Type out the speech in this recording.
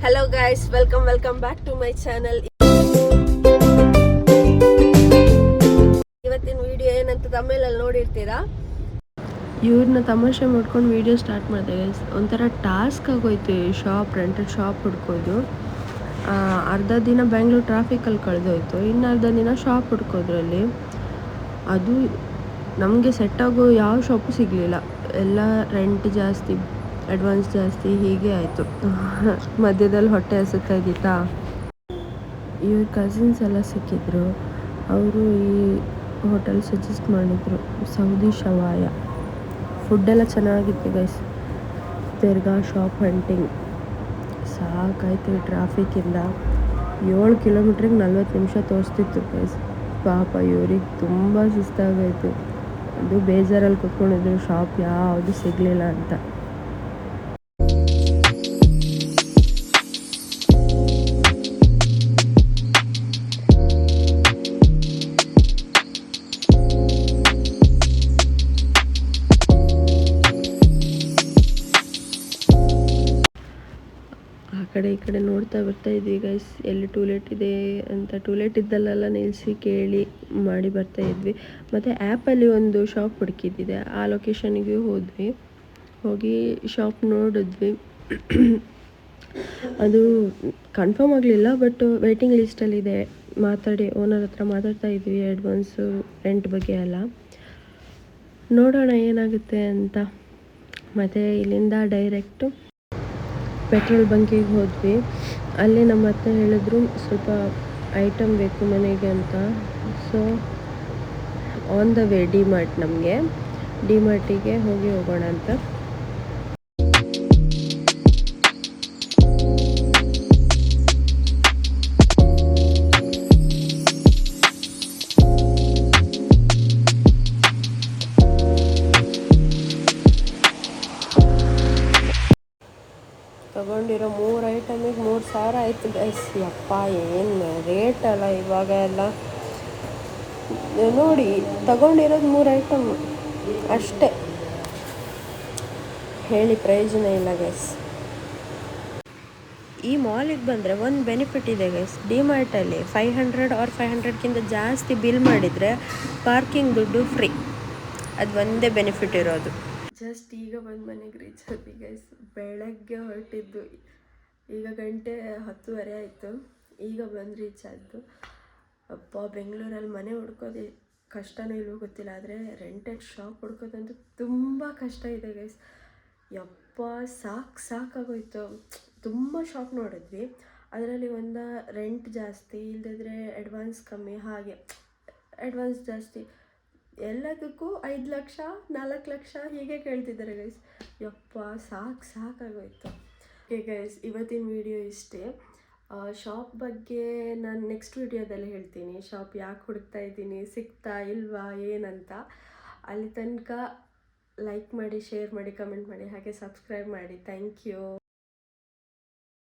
Hello guys, welcome back to my channel. ಇವತ್ತಿನ video ಏನಂತ ತಮಿಳಲ್ಲಿ ನೋಡಿರ್ತೀರಾ. ಇವ್ರನ್ನ ತಮಾಷೆ ಮಾಡ್ಕೊಂಡು ವಿಡಿಯೋ ಸ್ಟಾರ್ಟ್ ಮಾಡಿದೆ ಗೈಸ್. ಒಂಥರ ಟಾಸ್ಕ್ ಆಗೋಯ್ತು ಈ ರೆಂಟೆಡ್ ಶಾಪ್ ಹುಡ್ಕೋದು. ಅರ್ಧ ದಿನ ಬೆಂಗಳೂರು ಟ್ರಾಫಿಕಲ್ಲಿ ಕಳೆದೋಯ್ತು, ಇನ್ನು ಅರ್ಧ ದಿನ ಶಾಪ್ ಹುಡ್ಕೋದ್ರಲ್ಲಿ. ಅದು ನಮಗೆ ಸೆಟ್ ಆಗೋ ಯಾವ ಶಾಪು ಸಿಗಲಿಲ್ಲ. ಎಲ್ಲ ರೆಂಟ್ ಜಾಸ್ತಿ, ಅಡ್ವಾನ್ಸ್ ಜಾಸ್ತಿ, ಹೀಗೆ ಆಯಿತು. ಮಧ್ಯದಲ್ಲಿ ಹೊಟ್ಟೆ ಹಸುತ್ತಾ ಇದ್ದಿತ್ತಾ. ಇವ್ರ ಕಸಿನ್ಸ್ ಎಲ್ಲ ಸಿಕ್ಕಿದ್ರು. ಅವರು ಈ ಹೋಟೆಲ್ ಸಜೆಸ್ಟ್ ಮಾಡಿದರು, ಸೌದಿ ಶವಾಯ. ಫುಡ್ಡೆಲ್ಲ ಚೆನ್ನಾಗಿತ್ತು ಗೈಸ್. ತಿರ್ಗಾ ಶಾಪ್ ಹಂಟಿಂಗ್ ಸಾಕಾಯ್ತು ಈ ಟ್ರಾಫಿಕ್ಕಿಂದ. 7 ಕಿಲೋಮೀಟ್ರಿಗೆ 40 ನಿಮಿಷ ತೋರಿಸ್ತಿತ್ತು ಗೈಸ್. ಪಾಪ ಇವ್ರಿಗೆ ತುಂಬ ಸುಸ್ತಾಗೋಯ್ತು. ಅದು ಬೇಜಾರಲ್ಲಿ ಕೂತ್ಕೊಂಡಿದ್ರು, ಶಾಪ್ ಯಾವುದು ಸಿಗಲಿಲ್ಲ ಅಂತ. ಆ ಕಡೆ ಈ ಕಡೆ ನೋಡ್ತಾ ಬರ್ತಾ ಇದ್ವಿ ಗೈಸ್, ಎಲ್ಲಿ ಟೂಲೆಟ್ ಇದೆ ಅಂತ. ಟೂಲೆಟ್ ಇದ್ದಲ್ಲೆಲ್ಲ ನಿಲ್ಲಿಸಿ ಕೇಳಿ ಮಾಡಿ ಬರ್ತಾ ಇದ್ವಿ. ಮತ್ತು ಆ್ಯಪಲ್ಲಿ ಒಂದು ಶಾಪ್ ಹುಡುಕಿದ್ದಿದೆ, ಆ ಲೊಕೇಶನಿಗೆ ಹೋಗಿ ಶಾಪ್ ನೋಡಿದ್ವಿ. ಅದು ಕನ್ಫರ್ಮ್ ಆಗಲಿಲ್ಲ, ಬಟ್ ವೇಟಿಂಗ್ ಲಿಸ್ಟಲ್ಲಿದೆ. ಓನರ್ ಹತ್ರ ಮಾತಾಡ್ತಾ ಇದ್ವಿ ಅಡ್ವಾನ್ಸು ರೆಂಟ್ ಬಗ್ಗೆ ಎಲ್ಲ. ನೋಡೋಣ ಏನಾಗುತ್ತೆ ಅಂತ. ಮತ್ತು ಇಲ್ಲಿಂದ ಡೈರೆಕ್ಟು ಪೆಟ್ರೋಲ್ ಬಂಕಿಗೆ ಹೋದ್ವಿ. ಅಲ್ಲಿ ನಮ್ಮ ಅತ್ತೆ ಹೇಳಿದ್ರು ಸ್ವಲ್ಪ ಐಟಮ್ ಬೇಕು ಮನೆಗೆ ಅಂತ. ಸೊ ಆನ್ ದ ವೇ ಡಿಮಾರ್ಟಿಗೆ ಹೋಗೋಣ ಅಂತ. ತಗೊಂಡಿರೋ 3 ಐಟಮಿಗೆ 3,000 ಆಯಿತು ಗೈಸ್. ಯಪ್ಪ, ಏನು ರೇಟ್ ಅಲ್ಲ ಇವಾಗ ಎಲ್ಲ. ನೋಡಿ, ತಗೊಂಡಿರೋದು 3 ಐಟಮ್ ಅಷ್ಟೇ, ಹೇಳಿ ಪ್ರಯೋಜನ ಇಲ್ಲ ಗೈಸ್. ಈ ಮಾಲಿಗೆ ಬಂದರೆ ಒಂದು ಬೆನಿಫಿಟ್ ಇದೆ ಗೈಸ್. ಡಿಮಾರ್ಟಲ್ಲಿ 500 ಆರ್ 500ಕ್ಕಿಂತ ಜಾಸ್ತಿ ಬಿಲ್ ಮಾಡಿದರೆ ಪಾರ್ಕಿಂಗ್ ದುಡ್ಡು ಫ್ರೀ. ಅದು ಒಂದೇ ಬೆನಿಫಿಟ್ ಇರೋದು. ಜಸ್ಟ್ ಈಗ ಬಂದು ಮನೆಗೆ ರೀಚ್ ಆದ್ವಿ ಗೈಸ್. ಬೆಳಗ್ಗೆ ಹೊರಟಿದ್ದು, ಈಗ 10:30 ಆಯಿತು. ಈಗ ಬಂದು ರೀಚ್ ಆಯಿತು. ಅಪ್ಪ, ಬೆಂಗಳೂರಲ್ಲಿ ಮನೆ ಹುಡ್ಕೋದು ಕಷ್ಟನೋ ಇಲ್ವೋ ಗೊತ್ತಿಲ್ಲ, ಆದರೆ ರೆಂಟೆಡ್ ಶಾಪ್ ಹುಡ್ಕೋದಂತೂ ತುಂಬ ಕಷ್ಟ ಇದೆ ಗೈಸ್. ಯಪ್ಪ, ಸಾಕಾಗೋಯ್ತು. ತುಂಬ ಶಾಪ್ ನೋಡಿದ್ವಿ, ಅದರಲ್ಲಿ ಒಂದು ರೆಂಟ್ ಜಾಸ್ತಿ, ಇಲ್ಲದಿದ್ರೆ ಅಡ್ವಾನ್ಸ್ ಕಮ್ಮಿ, ಹಾಗೆ ಅಡ್ವಾನ್ಸ್ ಜಾಸ್ತಿ, ಎಲ್ಲದಕ್ಕೂ 5 ಲಕ್ಷ 4 ಲಕ್ಷ ಹೀಗೆ ಕೇಳ್ತಿದ್ದಾರೆ ಗೈಸ್. ಯಪ್ಪ, ಸಾಕಾಗೋಯ್ತು. ಓಕೆ ಗೈಸ್, ಇವತ್ತಿನ ವಿಡಿಯೋ ಇಷ್ಟೇ. ಶಾಪ್ ಬಗ್ಗೆ ನಾನು ನೆಕ್ಸ್ಟ್ ವಿಡಿಯೋದಲ್ಲಿ ಹೇಳ್ತೀನಿ. ಶಾಪ್ ಯಾಕೆ ಹುಡುಕ್ತಾ ಇದ್ದೀನಿ, ಸಿಗ್ತಾ ಇಲ್ವಾ ಏನಂತ. ಅಲ್ಲಿ ತನಕ ಲೈಕ್ ಮಾಡಿ, ಶೇರ್ ಮಾಡಿ, ಕಮೆಂಟ್ ಮಾಡಿ, ಹಾಗೆ ಸಬ್ಸ್ಕ್ರೈಬ್ ಮಾಡಿ. Thank you.